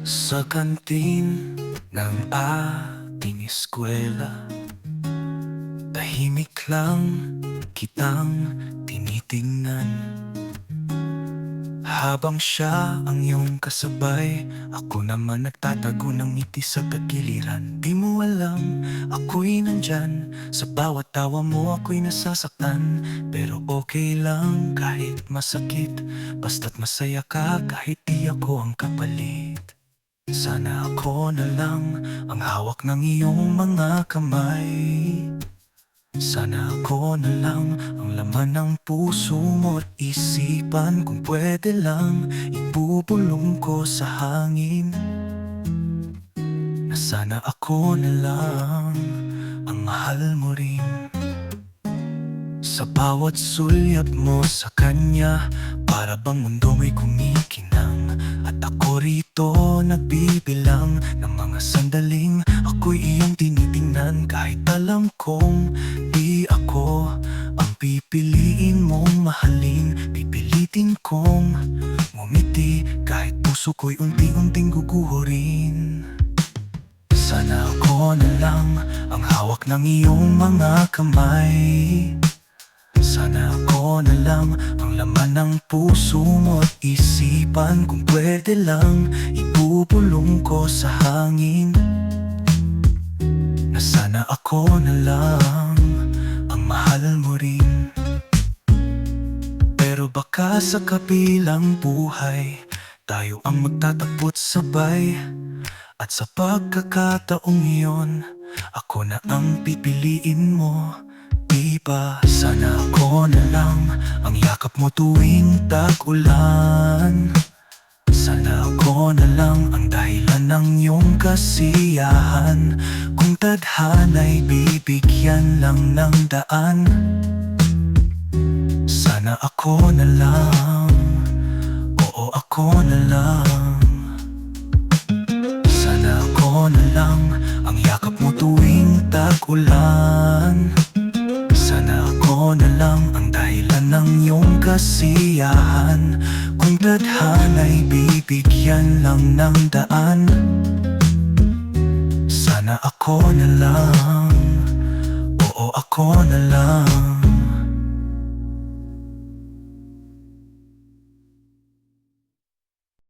Sa kantin ng ating eskwela, tahimik lang kitang tinitingnan. Habang siya ang iyong kasabay, ako naman nagtatago ng ngiti sa kagiliran. Di mo alam, ako'y nandyan. Sa bawat tawa mo ako'y nasasaktan. Pero okay lang kahit masakit, basta't masaya ka kahit di ako ang kapalit. Sana ako na lang ang hawak ng iyong mga kamay. Sana ako na lang ang laman ng puso mo at isipan. Kung pwede lang, ibubulong ko sa hangin na sana ako na lang ang mahal mo rin. Sa bawat sulyap mo sa kanya, para bang mundo may kumikinang. At ako rito nagbibilang ng mga sandaling ako'y iyong tinitingnan. Kahit alam kong di ako ang pipiliin mong mahalin, pipilitin kong ngumiti kahit puso ko'y unti-unting guguhorin. Sana ako na lang ang hawak ng iyong mga kamay. Sana ako na lang ang laman ng puso mo at isipan. Kung pwede lang, ibubulong ko sa hangin na sana ako na lang ang mahal mo rin. Pero baka sa kabilang buhay, tayo ang magtatagpo't sabay. At sa pagkakataong iyon, ako na ang pipiliin mo. Diba? Sana ako na lang ang yakap mo tuwing tag-ulan. Sana ako na lang ang dahilan ng iyong kasiyahan. Kung tadhana'y bibigyan lang ng daan, sana ako na lang, oo ako na lang. Sana ako na lang ang yakap mo tuwing tag-ulan. Sana ako na lang ang dahilan ng iyong kasiyahan. Kung tadhana'y bibigyan lang ng daan, sana ako na lang, oo ako na lang.